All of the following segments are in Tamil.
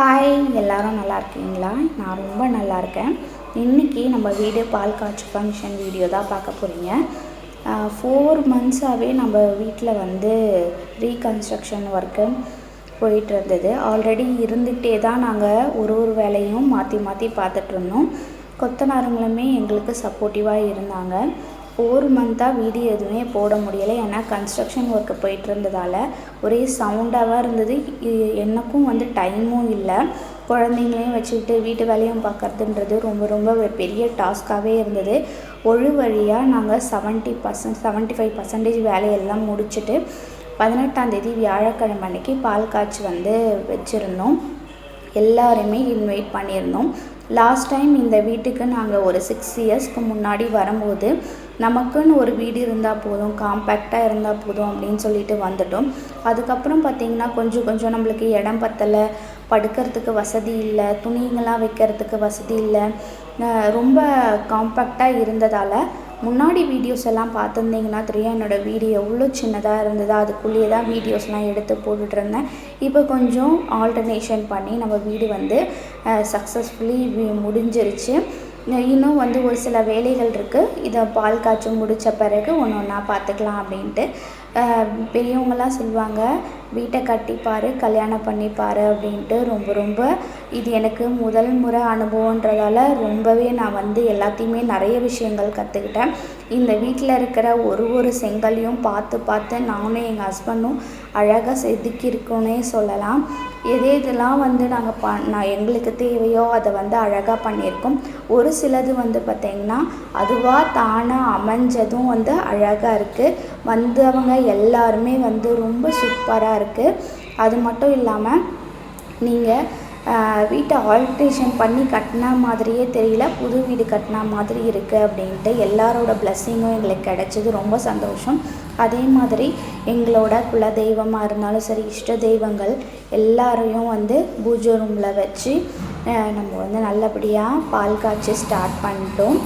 ஹாய், எல்லாரும் நல்லா இருக்கீங்களா? நான் ரொம்ப நல்லா இருக்கேன். இன்றைக்கி நம்ம வீடு பால் காய்ச்சி ஃபங்க்ஷன் வீடியோ தான் பார்க்க போகிறீங்க. 4 மந்த்ஸாகவே நம்ம வீட்டில் வந்து ரீகன்ஸ்ட்ரக்ஷன் ஒர்க்கு போயிட்டு இருந்தது. ஆல்ரெடி இருந்துகிட்டே தான் நாங்கள் ஒரு வேலையும் மாற்றி மாற்றி பார்த்துட்ருந்தோம். கொத்தனாருங்களுமே எங்களுக்கு சப்போர்ட்டிவாக இருந்தாங்க. 4 மந்த்தாக வீடியோ எதுவுமே போட முடியலை. ஏன்னா கன்ஸ்ட்ரக்ஷன் ஒர்க்கு போயிட்டு இருந்ததால் ஒரே சவுண்டாக இருந்தது. எனக்கும் வந்து டைமும் இல்லை. குழந்தைங்களையும் வச்சுக்கிட்டு வீட்டு வேலையும் பார்க்குறதுன்றது ரொம்ப ஒரு பெரிய டாஸ்க்காகவே இருந்தது. ஒரு வழியாக நாங்கள் 75% வேலையெல்லாம் முடிச்சுட்டு 18ஆம் தேதி வியாழக்கிழமை அன்னைக்கு பால் காய்ச்சி வந்து வச்சுருந்தோம். எல்லாருமே இன்வைட் பண்ணியிருந்தோம். லாஸ்ட் டைம் இந்த வீட்டுக்கு நாங்கள் ஒரு 6 இயர்ஸ்க்கு முன்னாடி வரும்போது நமக்குன்னு ஒரு வீடு இருந்தால் போதும், காம்பேக்டாக இருந்தால் போதும் அப்படின்னு சொல்லிட்டு வந்துட்டோம். அதுக்கப்புறம் பார்த்திங்கன்னா கொஞ்சம் நம்மளுக்கு இடம் பத்தலை, படுக்கிறதுக்கு வசதி இல்லை, துணிங்கெல்லாம் வைக்கிறதுக்கு வசதி இல்லை, ரொம்ப காம்பேக்டாக இருந்ததால் முன்னாடி வீடியோஸ் எல்லாம் பார்த்துருந்தீங்கன்னா தெரியும் என்னோடய வீடு எவ்வளோ சின்னதாக இருந்தது. அதுக்குள்ளேயே தான் வீடியோஸ்லாம் எடுத்து போட்டுட்ருந்தேன். இப்போ கொஞ்சம் ஆல்டர்னேஷன் பண்ணி நம்ம வீடு வந்து சக்ஸஸ்ஃபுல்லி முடிஞ்சிருச்சு. இன்னும் வந்து ஒரு சில வேலைகள் இருக்குது. இதை பால் காய்ச்சி முடித்த பிறகு ஒன்று ஒன்றா பார்த்துக்கலாம் அப்படின்ட்டு. பெரியவங்களாம் சொல்லுவாங்க, வீட்டை கட்டிப்பார், கல்யாணம் பண்ணிப்பார் அப்படின்ட்டு. ரொம்ப இது எனக்கு முதல் முறை அனுபவன்றதால ரொம்பவே நான் வந்து எல்லாத்தையுமே நிறைய விஷயங்கள் கற்றுக்கிட்டேன். இந்த வீட்டில் இருக்கிற ஒரு செங்கலையும் பார்த்து நானும் எங்கள் ஹஸ்பண்டும் அழகாக செதுக்கியிருக்கோன்னே சொல்லலாம். எதெல்லாம் வந்து நான் எங்களுக்கு தேவையோ அதை வந்து அழகாக பண்ணியிருக்கோம். ஒரு சிலது வந்து பார்த்திங்கன்னா அதுவாக தானாக அமைஞ்சதும் வந்து அழகாக இருக்குது. வந்தவங்க எல்லாருமே வந்து ரொம்ப சூப்பராக இருக்குது. அது மட்டும் இல்லாமல் நீங்கள் வீட்டை ஆல்ட்ரேஷன் பண்ணி கட்டினா மாதிரியே தெரியல, புது வீடு கட்டினா மாதிரி இருக்குது அப்படின்ட்டு எல்லாரோட பிளஸ்ஸிங்கும் எங்களுக்கு கிடச்சிது. ரொம்ப சந்தோஷம். அதே மாதிரி எங்களோட குலதெய்வமாக இருந்தாலும் சரி, இஷ்ட தெய்வங்கள் எல்லாரையும் வந்து பூஜை ரூமில் வச்சு நம்ம வந்து நல்லபடியாக பால் காய்ச்சி ஸ்டார்ட் பண்ணிட்டோம்.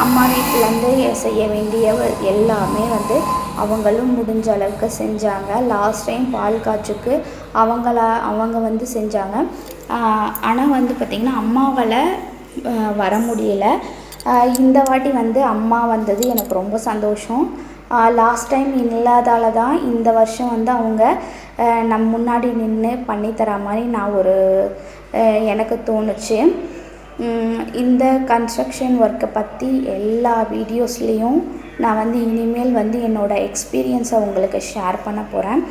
அம்மா வீட்டிலேருந்து செய்ய வேண்டிய எல்லாமே வந்து அவங்களும் முடிஞ்ச அளவுக்கு செஞ்சாங்க. லாஸ்ட் டைம் பால் காய்ச்சிக்கு அவங்க வந்து செஞ்சாங்க. ஆனால் வந்து பார்த்திங்கன்னா அம்மாவால் வர முடியலை. இந்த வாட்டி வந்து அம்மா வந்தது எனக்கு ரொம்ப சந்தோஷம். லாஸ்ட் டைம் இல்லாதால தான் இந்த வருஷம் வந்து அவங்க முன்னாடி நின்று பண்ணித்தர மாதிரி எனக்கு தோணுச்சு. இந்த கன்ஸ்ட்ரக்ஷன் ஒர்க்கை பற்றி எல்லா வீடியோஸ்லேயும் நான் வந்து இனிமேல் வந்து என்னோடய எக்ஸ்பீரியன்ஸை உங்களுக்கு ஷேர் பண்ண போகிறேன்.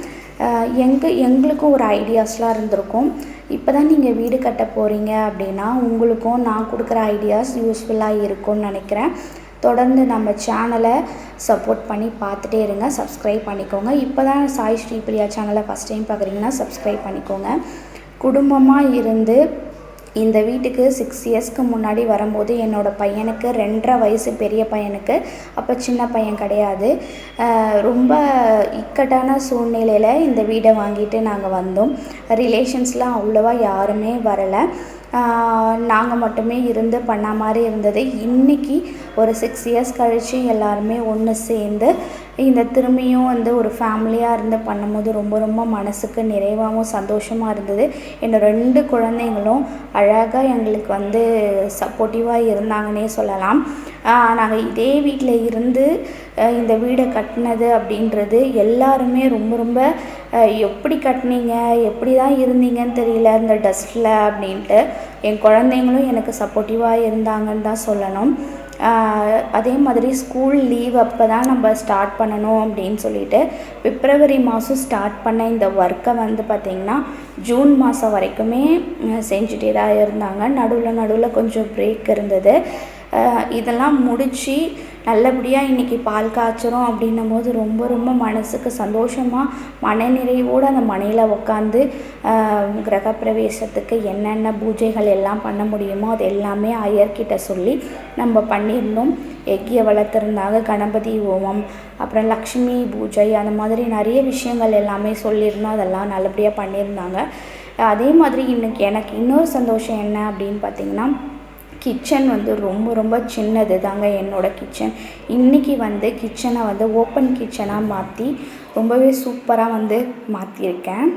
எங்களுக்கும் ஒரு ஐடியாஸ்லாம் இருந்திருக்கும். இப்போ தான் நீங்கள் வீடு கட்ட போகிறீங்க அப்படின்னா உங்களுக்கும் நான் கொடுக்குற ஐடியாஸ் யூஸ்ஃபுல்லாக இருக்கும்னு நினைக்கிறேன். தொடர்ந்து நம்ம சேனலை சப்போர்ட் பண்ணி பார்த்துட்டே இருங்க. சப்ஸ்கிரைப் பண்ணிக்கோங்க. இப்போ தான் சாய் ஸ்ரீபிரியா சேனலை ஃபஸ்ட் டைம் பார்க்குறீங்கன்னா சப்ஸ்கிரைப் பண்ணிக்கோங்க. குடும்பமாக இருந்து இந்த வீட்டுக்கு 6 இயர்ஸ்க்கு முன்னாடி வரும்போது என்னோடய பையனுக்கு 2.5 வயசு, பெரிய பையனுக்கு. அப்போ சின்ன பையன் கிடையாது. ரொம்ப இக்கட்டான சூழ்நிலையில் இந்த வீடை வாங்கிட்டு நாங்கள் வந்தோம். ரிலேஷன்ஸ்லாம் அவ்வளோவா யாருமே வரலை. நாங்கள் மட்டுமே இருந்து பண்ண மாதிரி இருந்தது. இன்றைக்கி ஒரு 6 இயர்ஸ் கழித்து எல்லாருமே ஒன்று சேர்ந்து இந்த திரும்பியும் வந்து ஒரு ஃபேமிலியாக இருந்து பண்ணும்போது ரொம்ப மனசுக்கு நிறைவாகவும் சந்தோஷமாக இருந்தது. என்னோட 2 குழந்தைங்களும் அழகாக எங்களுக்கு வந்து சப்போர்ட்டிவாக இருந்தாங்கன்னே சொல்லலாம். நாங்கள் இதே வீட்டில் இருந்து இந்த வீடை கட்டினது அப்படின்றது எல்லாருமே ரொம்ப எப்படி கட்டினீங்க, எப்படி தான் இருந்தீங்கன்னு தெரியல இந்த டஸ்ட்டில் அப்படின்ட்டு. என் குழந்தைங்களும் எனக்கு சப்போர்ட்டிவாக இருந்தாங்கன்னு தான் சொல்லணும். அதே மாதிரி ஸ்கூல் லீவ் அப்போ தான் நம்ம ஸ்டார்ட் பண்ணணும் அப்படின்னு சொல்லிட்டு பிப்ரவரி மாதம் ஸ்டார்ட் பண்ண இந்த ஒர்க்கை வந்து பார்த்திங்கன்னா ஜூன் மாதம் வரைக்குமே செஞ்சுட்டே தான் இருந்தாங்க. நடுவில் கொஞ்சம் பிரேக் இருந்தது. இதெல்லாம் முடித்து நல்லபடியாக இன்றைக்கி பால் காய்ச்சிரும் அப்படின்னும் போது ரொம்ப மனசுக்கு சந்தோஷமாக மனநிறைவோடு அந்த மனையில் உட்காந்து கிரகப்பிரவேசத்துக்கு என்னென்ன பூஜைகள் எல்லாம் பண்ண முடியுமோ அது எல்லாமே ஐயர்கிட்ட சொல்லி நம்ம பண்ணியிருந்தோம். யக்ஞ வளர்த்துருந்தாங்க, கணபதி ஹோமம், அப்புறம் லக்ஷ்மி பூஜை, அந்த மாதிரி நிறைய விஷயங்கள் எல்லாமே சொல்லியிருந்தோம். அதெல்லாம் நல்லபடியாக பண்ணியிருந்தாங்க. அதே மாதிரி எனக்கு இன்னொரு சந்தோஷம் என்ன அப்படின்னு பார்த்திங்கன்னா, கிச்சன் வந்து ரொம்ப சின்னது தாங்க என்னோடய கிச்சன். இன்றைக்கி வந்து கிச்சனை வந்து ஓப்பன் கிச்சனாக மாற்றி ரொம்பவே சூப்பராக வந்து மாற்றியிருக்கேன்.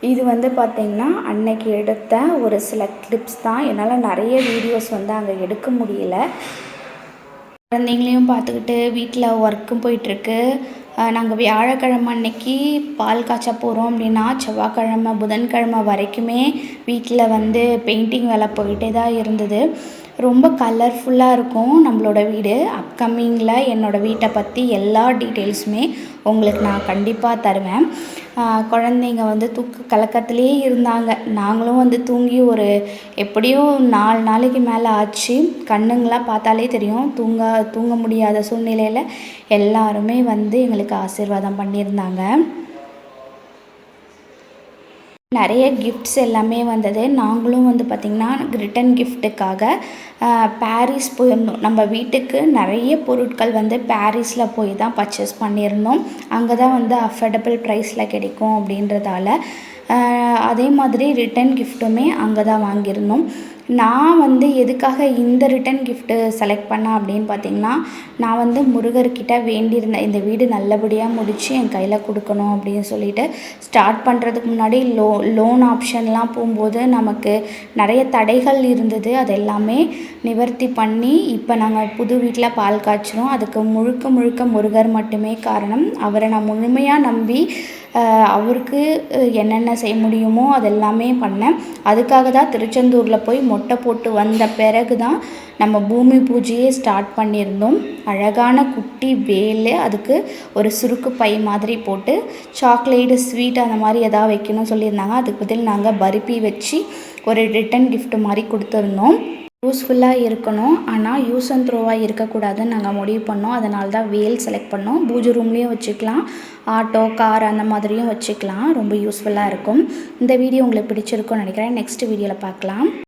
இது வந்து பார்த்திங்கன்னா அன்னைக்கு எடுத்த ஒரு சில கிளிப்ஸ் தான். என்னால் நிறைய வீடியோஸ் வந்து அங்கே எடுக்க முடியல. குழந்தைங்களையும் பார்த்துக்கிட்டு வீட்டில் ஒர்க்கும் போயிட்டுருக்கு. நாங்கள் வியாழக்கிழமை அன்னைக்கு பால் காய்ச்ச போகிறோம் அப்படின்னா செவ்வாய்க்கிழமை புதன்கிழமை வரைக்குமே வீட்டில் வந்து பெயிண்டிங் வேலை போயிட்டே தான் இருந்தது. ரொம்ப கலர்ஃபுல்லாக இருக்கும் நம்மளோட வீடு. அப்கமிங்கில் என்னோடய வீட்டை பற்றி எல்லா டீட்டெயில்ஸுமே உங்களுக்கு நான் கண்டிப்பாக தருவேன். குழந்தைங்க வந்து தூக்க கலக்கத்திலே இருந்தாங்க. நாங்களும் வந்து தூங்கி ஒரு எப்படியும் 4 நாளைக்கு மேலே ஆச்சு. கண்ணுங்களாம் பார்த்தாலே தெரியும். தூங்க முடியாத சூழ்நிலையில் எல்லாருமே வந்து எங்களுக்கு ஆசீர்வாதம் பண்ணியிருந்தாங்க. நிறைய கிஃப்ட்ஸ் எல்லாமே வந்தது. நாங்களும் வந்து பார்த்திங்கன்னா ரிட்டன் கிஃப்ட்டுக்காக பாரிஸ் போயிருந்தோம். நம்ம வீட்டுக்கு நிறைய பொருட்கள் வந்து பாரிஸில் போய் தான் பர்ச்சேஸ் பண்ணியிருந்தோம். அங்கே தான் வந்து அஃபோர்டபுள் ப்ரைஸில் கிடைக்கும் அப்படின்றதால அதே மாதிரி ரிட்டன் கிஃப்ட்டுமே அங்கே தான் வாங்கியிருந்தோம். நான் வந்து எதுக்காக இந்த ரிட்டன் கிஃப்ட்டு செலக்ட் பண்ணேன் அப்படின்னு பார்த்திங்கன்னா, நான் வந்து முருகர்கிட்ட வேண்டியிருந்தேன் இந்த வீடு நல்லபடியாக முடித்து என் கையில் கொடுக்கணும் அப்படின்னு சொல்லிட்டு. ஸ்டார்ட் பண்ணுறதுக்கு முன்னாடி லோன் ஆப்ஷன்லாம் போகும்போது நமக்கு நிறைய தடைகள் இருந்தது. அது எல்லாமே நிவர்த்தி பண்ணி இப்போ நாங்கள் புது வீட்டில் பால் காய்ச்சிறோம். அதுக்கு முழுக்க முருகர் மட்டுமே காரணம். அவரை நான் முழுமையாக நம்பி அவருக்கு என்னென்ன செய்ய முடியுமோ அதெல்லாமே பண்ணேன். அதுக்காக தான் திருச்செந்தூரில் போய் மொட்டை போட்டு வந்த பிறகு தான் நம்ம பூமி பூஜையே ஸ்டார்ட் பண்ணியிருந்தோம். அழகான குட்டி வேல், அதுக்கு ஒரு சுருக்கு பை மாதிரி போட்டு சாக்லேட்டு ஸ்வீட் அந்த மாதிரி எதாவது வைக்கணும்னு சொல்லியிருந்தாங்க. அதுக்கு பதில் நாங்கள் பருப்பி வச்சு ஒரு ரிட்டன் கிஃப்ட் மாதிரி கொடுத்துருந்தோம். யூஸ்ஃபுல்லாக இருக்கணும், ஆனால் யூஸ் அண்ட் த்ரோவாக இருக்கக்கூடாதுன்னு நாங்கள் முடிவு பண்ணோம். அதனால தான் வேல் செலக்ட் பண்ணோம். பூஜை ரூம்லேயும் வச்சுக்கலாம், ஆட்டோ கார் அந்த மாதிரியும் வச்சுக்கலாம். ரொம்ப யூஸ்ஃபுல்லாக இருக்கும். இந்த வீடியோ உங்களுக்கு பிடிச்சிருக்கும்னு நினைக்கிறேன். நெக்ஸ்ட் வீடியோவில் பார்க்கலாம்.